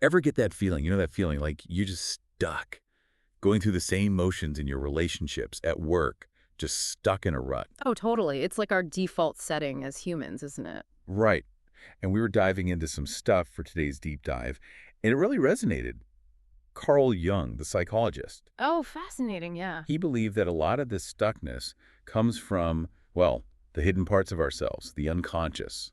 Ever get that feeling? You know that feeling like you're just stuck, going through the same motions in your relationships, at work, just stuck in a rut. Oh, totally. It's like our default setting as humans, isn't it? Right. And we were diving into some stuff for today's deep dive, and it really resonated. Carl Jung, the psychologist, Oh, fascinating, yeah. he believed that a lot of this stuckness comes from, well, the hidden parts of ourselves, the unconscious,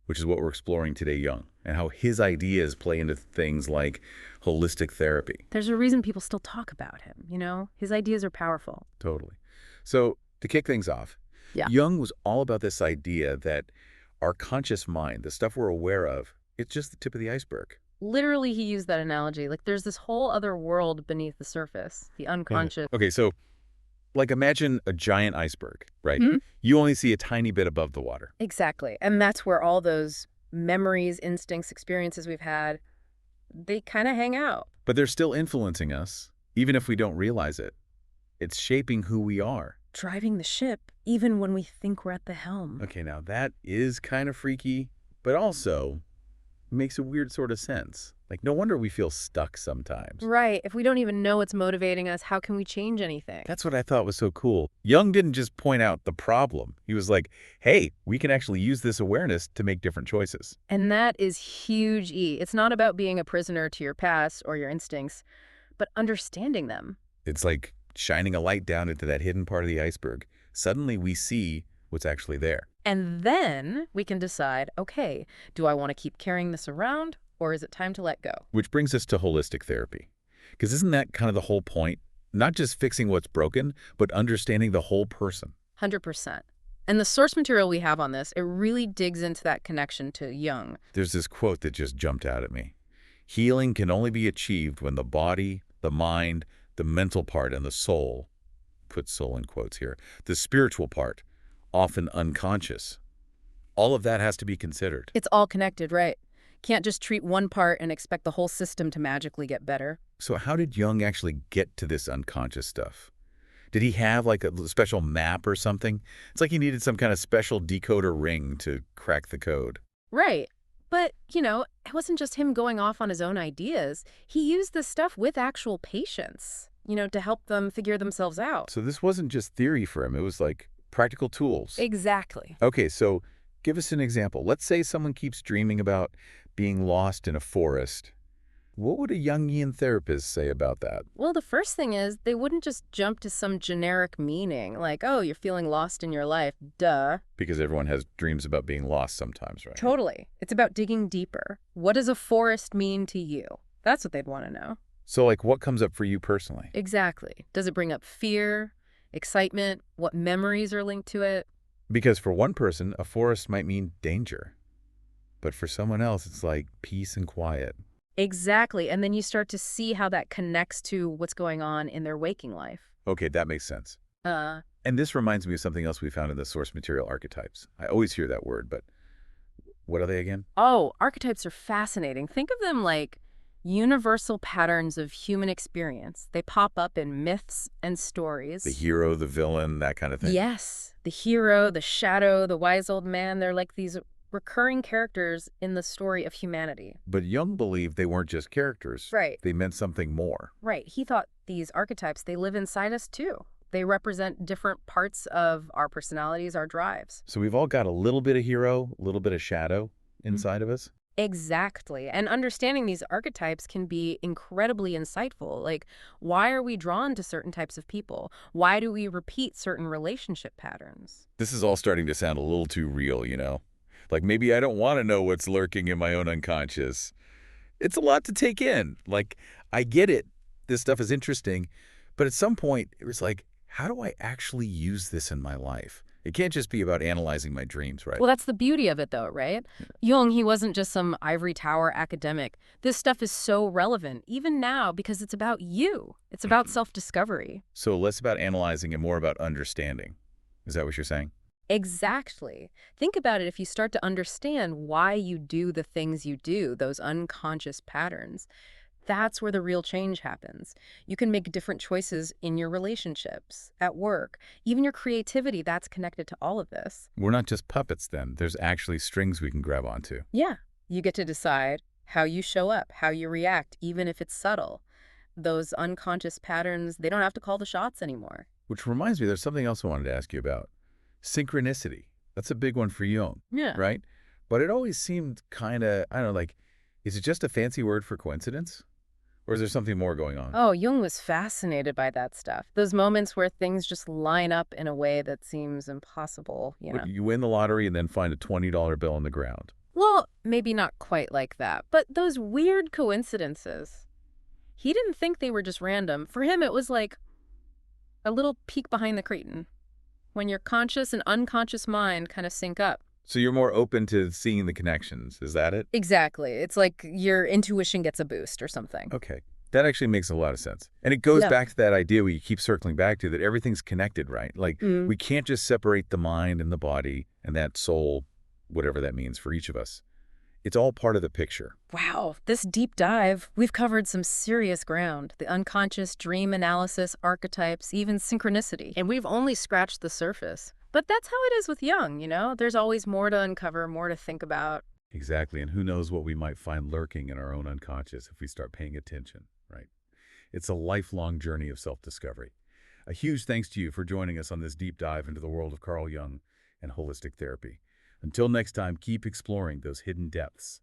which is what we're exploring today, Jung, and how his ideas play into things like holistic therapy. There's a reason people still talk about him, you know? His ideas are powerful. Totally. So, to kick things off, Yeah. Jung was all about this idea that our conscious mind, the stuff we're aware of, it's just the tip of the iceberg. Literally, he used that analogy. Like, there's this whole other world beneath the surface, the Yeah. unconscious. Okay, so like imagine a giant iceberg, right? Mhm. You only see a tiny bit above the water. Exactly. And that's where all those memories, instincts, experiences we've had, they kind of hang out. But they're still influencing us, even if we don't realize it. It's shaping who we are. Driving the ship, even when we think we're at the helm. Okay, now that is kind of freaky, but also makes a weird sort of sense. Like, no wonder we feel stuck sometimes. Right. If we don't even know what's motivating us, how can we change anything? That's what I thought was so cool. Jung didn't just point out the problem. He was like, hey, we can actually use this awareness to make different choices. And that is huge E. It's not about being a prisoner to your past or your instincts, but understanding them. It's like shining a light down into that hidden part of the iceberg. Suddenly we see what's actually there. And then we can decide, okay, do I want to keep carrying this around or is it time to let go? Which brings us to holistic therapy. Because isn't that kind of the whole point? Not just fixing what's broken, but understanding the whole person. 100%. And the source material we have on this, it really digs into that connection to Jung. There's this quote that just jumped out at me. Healing can only be achieved when the body, the mind, the mental part, and the soul, put soul in quotes here, the spiritual part, often unconscious. All of that has to be considered. It's all connected, right? Can't just treat one part and expect the whole system to magically get better. So how did Jung actually get to this unconscious stuff? Did he have like a special map or something? It's like he needed some kind of special decoder ring to crack the code. Right. But, it wasn't just him going off on his own ideas. He used this stuff with actual patients, to help them figure themselves out. So this wasn't just theory for him. It was like practical tools. Exactly. Okay, so give us an example. Let's say someone keeps dreaming about being lost in a forest. What would a Jungian therapist say about that? Well, the first thing is they wouldn't just jump to some generic meaning like, oh, you're feeling lost in your life. Duh. Because everyone has dreams about being lost sometimes, right? Totally. It's about digging deeper. What does a forest mean to you? That's what they'd want to know. So like what comes up for you personally? Exactly. Does it bring up fear, excitement? What memories are linked to it? Because for one person, a forest might mean danger. But for someone else, it's like peace and quiet. Exactly. And then you start to see how that connects to what's going on in their waking life. Okay, that makes sense. Uh, And this reminds me of something else we found in the source material, archetypes. I always hear that word, but what are they again? oh, archetypes are fascinating. Think of them like universal patterns of human experience. They pop up in myths and stories. The hero, the villain, that kind of thing. Yes. The hero, the shadow, the wise old man, they're like these recurring characters in the story of humanity. But Jung believed they weren't just characters. Right. They meant something more. Right. He thought these archetypes, they live inside us too. They represent different parts of our personalities, our drives. So we've all got a little bit of hero, a little bit of shadow inside of us. Exactly. And understanding these archetypes can be incredibly insightful. Like, why are we drawn to certain types of people? Why do we repeat certain relationship patterns? This is all starting to sound a little too real, you know? Like maybe I don't want to know what's lurking in my own unconscious. It's a lot to take in. Like, I get it. This stuff is interesting. But at some point, it was like, how do I actually use this in my life? It can't just be about analyzing my dreams, right? Well, that's the beauty of it, though, right? Jung, he wasn't just some ivory tower academic. This stuff is so relevant, even now, because it's about you. It's about self-discovery. So less about analyzing and more about understanding. Is that what you're saying? Exactly. Think about it if you start to understand why you do the things you do, those unconscious patterns. That's where the real change happens. You can make different choices in your relationships, at work, even your creativity. That's connected to all of this. We're not just puppets then. There's actually strings we can grab onto. Yeah. You get to decide, How you show up, how you react, even if it's subtle. Those unconscious patterns, they don't have to call the shots anymore. Which reminds me, there's something else I wanted to ask you about. Synchronicity. That's a big one for Jung, Yeah. right? But it always seemed kind of, I don't know, like, is it just a fancy word for coincidence? Or is there something more going on? Oh, Jung was fascinated by that stuff. Those moments where things just line up in a way that seems impossible, you What, know. you win the lottery and then find a $20 bill on the ground. Well, maybe not quite like that, but those weird coincidences. He didn't think they were just random. For him, it was like a little peek behind the curtain when your conscious and unconscious mind kind of sync up. So you're more open to seeing the connections. Is that it? Exactly. It's like your intuition gets a boost or something. Okay. That actually makes a lot of sense. And it goes Yeah. back to that idea we keep circling back to, that everything's connected, right? Like, Mm. we can't just separate the mind and the body and that soul, whatever that means for each of us. It's all part of the picture. Wow, this deep dive, we've covered some serious ground. The unconscious, dream analysis, archetypes, even synchronicity. And we've only scratched the surface. But that's how it is with Jung, you know? There's always more to uncover, more to think about. Exactly. And who knows what we might find lurking in our own unconscious if we start paying attention, right? It's a lifelong journey of self-discovery. A huge thanks to you for joining us on this deep dive into the world of Carl Jung and holistic therapy. Until next time, keep exploring those hidden depths.